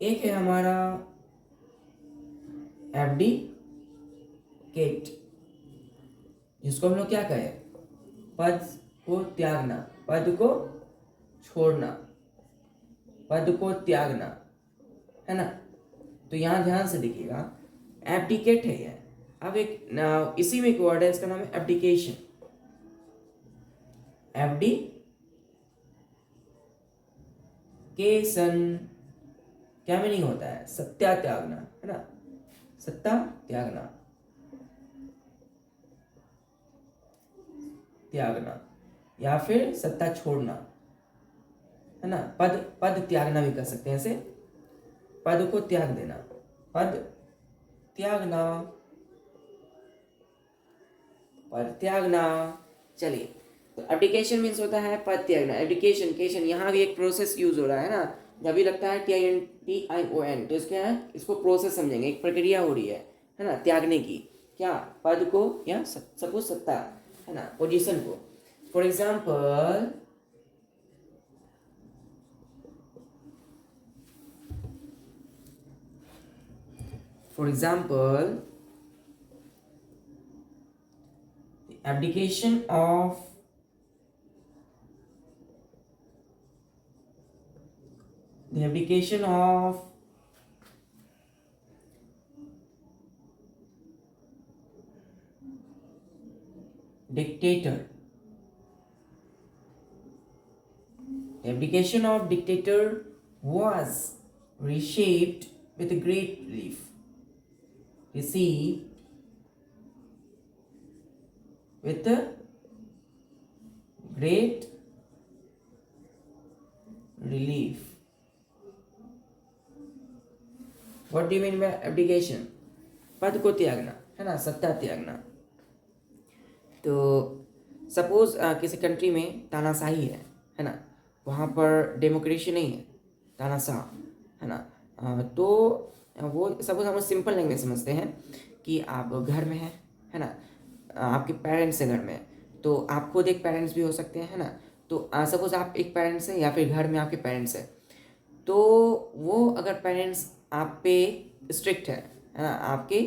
एक है हमारा एफडी केट, जिसको हम लोग क्या कहें, पद को त्यागना, पद को छोड़ना, पद को त्यागना, है ना। तो यहाँ ध्यान से देखिएगा, एब्डिकेट है ये। अब एक इसी में एक वर्ड है, इसका नाम है एब्डिकेशन। एब्डिकेशन क्या मीनिंग होता है, सत्ता त्यागना, है ना, सत्ता त्यागना, त्यागना, या फिर सत्ता छोड़ना, है ना। पद पद त्यागना भी कर सकते हैं ऐसे, पद को त्याग देना, पद त्यागना, पद त्यागना। चलिए, तो एब्डिकेशन मीन्स होता है पद त्यागना, एब्डिकेशन केशन, यहाँ भी एक प्रोसेस यूज हो रहा है ना, जब भी लगता है TION, तो इसके यहाँ इसको प्रोसेस समझेंगे, एक प्रक्रिया हो रही है ना, त्यागने की, क्या, पद को या सपोज सत्ता, है ना, पोजीशन को। For example the abdication of dictator. The abdication of dictator was received with great relief. Received with a great relief. What do you mean by abdication? पद को त्यागना, है ना, सत्ता त्यागना। तो सपोज किसी कंट्री में तानाशाही है ना, वहाँ पर डेमोक्रेसी नहीं है, तानाशाह, है ना। तो वो सपोज हम सिंपल लैंग्वेज समझते हैं कि आप घर में हैं, है ना, आपके पेरेंट्स हैं घर में, तो आप खुद एक पेरेंट्स भी हो सकते हैं, है ना। तो सपोज आप एक पेरेंट्स हैं या फिर घर में आपके पेरेंट्स हैं, तो वो अगर पेरेंट्स आप पे स्ट्रिक्ट है ना, आपके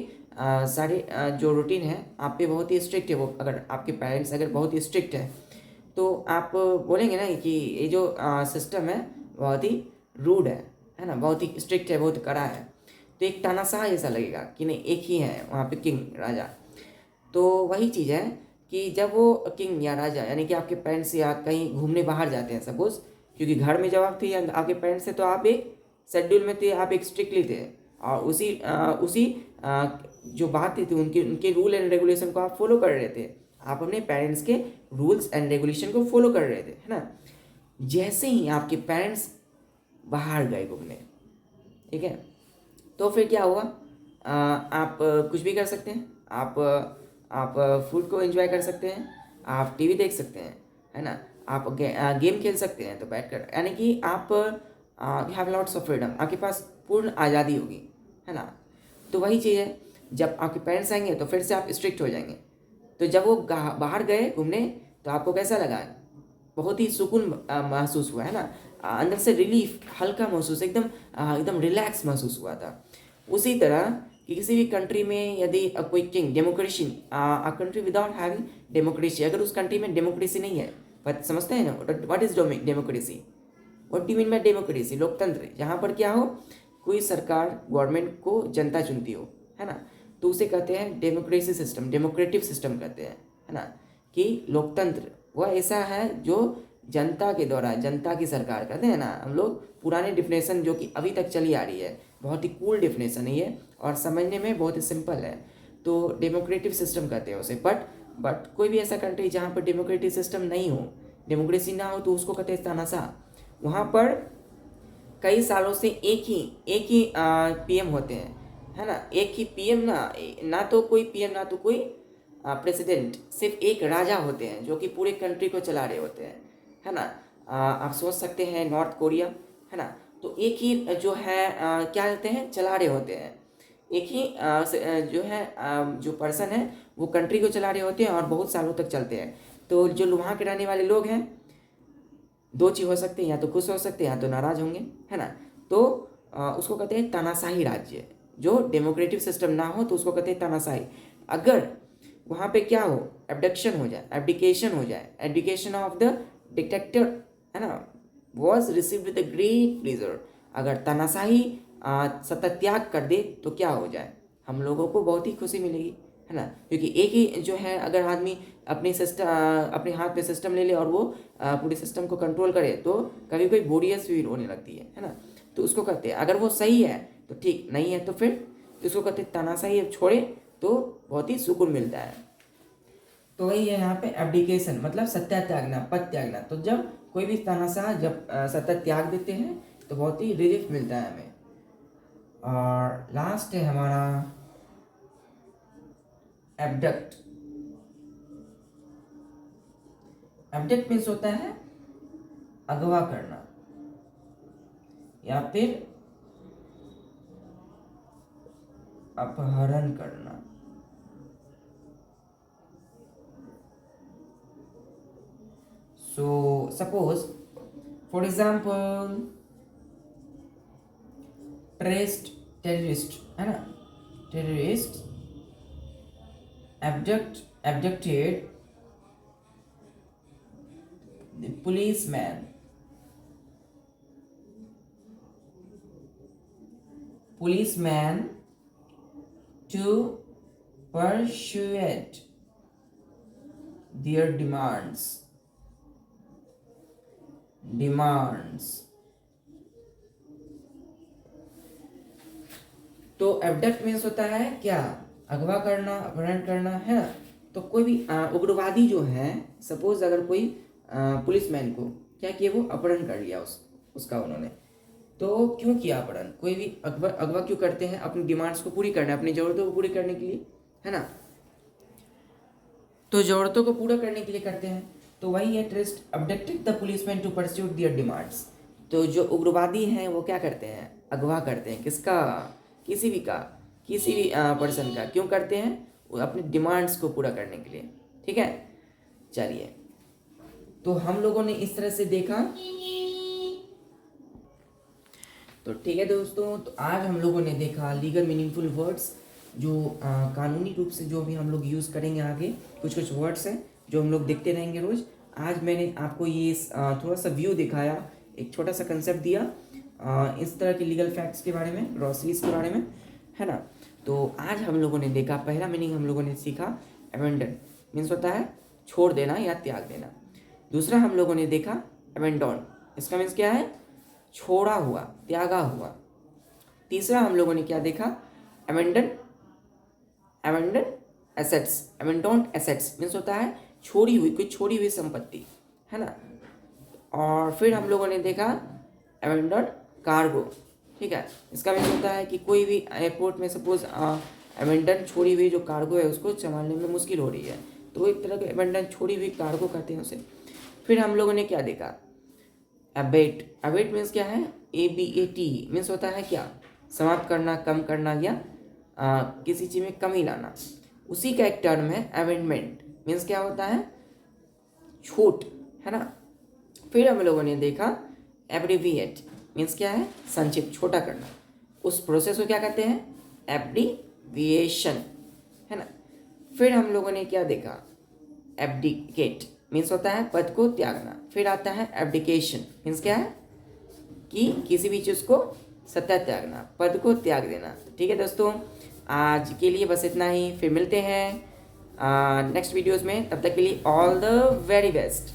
सारे जो रूटीन है आप पे बहुत ही स्ट्रिक्ट है, वो अगर आपके पेरेंट्स अगर बहुत ही स्ट्रिक्ट है, तो आप बोलेंगे ना कि ये जो सिस्टम है बहुत ही रूड है ना, बहुत ही स्ट्रिक्ट है, बहुत कड़ा है। तो एक तानाशाह जैसा लगेगा कि नहीं, एक ही है वहाँ पे किंग, राजा। तो वही चीज़ है कि जब वो किंग या राजा, यानी कि आपके पेरेंट्स या कहीं घूमने बाहर जाते हैं सपोज, क्योंकि घर में जब आप थे या आपके पेरेंट्स थे तो आप एक शेड्यूल में थे, आप एक स्ट्रिक्टली थे, और उसी जो बात थी उनके रूल एंड रेगुलेशन को आप फॉलो कर रहे थे, आप अपने पेरेंट्स के रूल्स एंड रेगुलेशन को फॉलो कर रहे थे, है ना। जैसे ही आपके पेरेंट्स बाहर गए घूमने, ठीक है, तो फिर क्या हुआ, आप कुछ भी कर सकते हैं, आप फूड को एंजॉय कर सकते हैं, आप टीवी देख सकते हैं, है ना, आप गेम खेल सकते हैं, तो बैठकर, यानी कि आप you have lots of freedom, आपके पास पूर्ण आज़ादी होगी, है ना। तो वही चीज़ है, जब आपके पेरेंट्स आएंगे तो फिर से आप स्ट्रिक्ट हो जाएंगे। तो जब वो बाहर गए घूमने तो आपको कैसा लगा, बहुत ही सुकून महसूस हुआ, है ना, अंदर से रिलीफ, हल्का महसूस, एकदम रिलैक्स महसूस हुआ था। उसी तरह कि किसी भी कंट्री में यदि कोई king, democracy, country without having democracy, अगर उस कंट्री में डेमोक्रेसी नहीं है, पर समझते हैं ना what is democracy, what do mean by democracy, लोकतंत्र, जहाँ पर क्या हो, कोई सरकार गवर्नमेंट को जनता चुनती हो, है ना, तो उसे कहते हैं डेमोक्रेसी सिस्टम, डेमोक्रेटिव सिस्टम कहते हैं, है ना, कि लोकतंत्र वह ऐसा है जो जनता के द्वारा, जनता की सरकार कहते हैं ना हम लोग, पुराने डिफिनेशन जो कि अभी तक चली आ रही है, बहुत ही कूल डिफिनेशन है ये और समझने में बहुत ही सिंपल है, तो डेमोक्रेटिव सिस्टम कहते हैं उसे। बट कोई भी ऐसा कंट्री जहाँ पर डेमोक्रेटिक सिस्टम नहीं हो, डेमोक्रेसी ना हो, तो उसको कहते हैं तानाशाह। वहाँ पर कई सालों से एक ही पीएम होते हैं, है ना, एक ही पीएम, ना तो कोई पीएम ना तो कोई प्रेसिडेंट, सिर्फ एक राजा होते हैं जो कि पूरे कंट्री को चला रहे होते हैं, है ना। आप सोच सकते हैं नॉर्थ कोरिया, है ना, तो एक ही जो है क्या कहते हैं, चला रहे होते हैं, एक ही जो है जो पर्सन है वो कंट्री को चला रहे होते हैं और बहुत सालों तक चलते हैं। तो जो वहाँ के रहने वाले लोग हैं, दो चीज़ हो सकते हैं, या तो खुश हो सकते हैं या तो नाराज होंगे, है ना, तो उसको कहते हैं तानाशाही राज्य। जो डेमोक्रेटिक सिस्टम ना हो तो उसको कहते हैं तानाशाही। अगर वहाँ पे क्या हो, एबडक्शन हो जाए, एब्डिकेशन हो जाए, एब्डिकेशन ऑफ द डिक्टेटर, है ना, was received with great pleasure. अगर तानाशाही सत्ता त्याग कर दे तो क्या हो जाए, हम लोगों को बहुत ही खुशी मिलेगी, है ना, क्योंकि एक ही जो है अगर आदमी अपनी सिस्टम अपने हाथ में सिस्टम ले ले और वो पूरे सिस्टम को कंट्रोल करे तो कभी कोई बोरियस फील होने लगती है ना, तो उसको कहते हैं अगर वो सही है तो ठीक, नहीं है तो फिर उसको कहते हैं तानाशाही छोड़े तो बहुत ही सुकून मिलता है। तो वही है यहाँ पे एब्डिकेशन, मतलब सत्ता त्यागना, पद त्यागना। तो जब कोई भी तानाशाह जब सत्ता त्याग देते हैं तो बहुत ही रिलीफ मिलता है हमें। और लास्ट है हमारा एबडक्ट। एबडक्ट मीन्स होता है अगवा करना या फिर अपहरण करना। So suppose for example terrorist, है ना, terrorist abducted the policeman to persuade their demands। तो एबडक्ट मीन्स होता है क्या, अगवा करना, अपहरण करना, है ना। तो कोई भी उग्रवादी जो है, सपोज अगर कोई पुलिसमैन को क्या किया, वो अपहरण कर लिया उसका उन्होंने, तो क्यों किया अपहरण, कोई भी अगवा क्यों करते हैं, अपनी डिमांड्स को पूरी करना, अपनी ज़रूरतों को पूरी करने के लिए, है ना, तो ज़रूरतों को पूरा करने के लिए करते हैं। तो वही है terrorist abducted the policeman to pursue their demands. तो जो उग्रवादी हैं वो क्या करते हैं, अगवा करते हैं, किसका, किसी भी पर्सन का। क्यों करते हैं, वो अपनी डिमांड्स को पूरा करने के लिए, ठीक है। चलिए, तो हम लोगों ने इस तरह से देखा, तो ठीक है दोस्तों, तो आज हम लोगों ने देखा लीगल मीनिंगफुल वर्ड्स, जो कानूनी रूप से जो भी हम लोग यूज़ करेंगे आगे, कुछ वर्ड्स हैं जो हम लोग देखते रहेंगे रोज़। आज मैंने आपको ये थोड़ा सा व्यू दिखाया, एक छोटा सा कंसेप्ट दिया इस तरह के लीगल फैक्ट्स के बारे में, ग्रॉसरीज के बारे में, है ना। तो आज हम लोगों ने देखा, पहला मीनिंग हम लोगों ने सीखा अबेंडन मीन्स होता है छोड़ देना या त्याग देना। दूसरा हम लोगों ने देखा अबेंडन, इसका मीन्स क्या है, छोड़ा हुआ, त्यागा हुआ। तीसरा हम लोगों ने क्या देखा, abandon assets, abandoned assets means होता है छोड़ी हुई संपत्ति, है ना। और फिर हम लोगों ने देखा अबेंडन्ड कार्गो, ठीक है, इसका मीन्स होता है कि कोई भी एयरपोर्ट में सपोज अबेंडन छोड़ी हुई जो कार्गो है उसको संभालने में मुश्किल हो रही है, तो एक तरह के अबेंडन छोड़ी हुई कार्गो कहते हैं उसे। फिर हम लोगों ने क्या देखा, अबेट मीन्स क्या है, ABAT मीन्स होता है क्या, समाप्त करना, कम करना या किसी चीज़ में कमी लाना। उसी का एक टर्म है अमेंडमेंट मीन्स क्या होता है, छूट, है ना। फिर हम लोगों ने देखा एब्रीविएट मीन्स क्या है, संक्षिप्त, छोटा करना। उस प्रोसेस को क्या कहते हैं, एब्रीविएशन, है ना। फिर हम लोगों ने क्या देखा, एब्डिकेट मीन्स होता है पद को त्यागना। फिर आता है एब्डिकेशन मीन्स क्या है, कि किसी भी चीज़ को सत्ता त्यागना, पद को त्याग देना। ठीक है दोस्तों, आज के लिए बस इतना ही, फिर मिलते हैं नेक्स्ट वीडियोज़ में। तब तक के लिए ऑल द वेरी बेस्ट।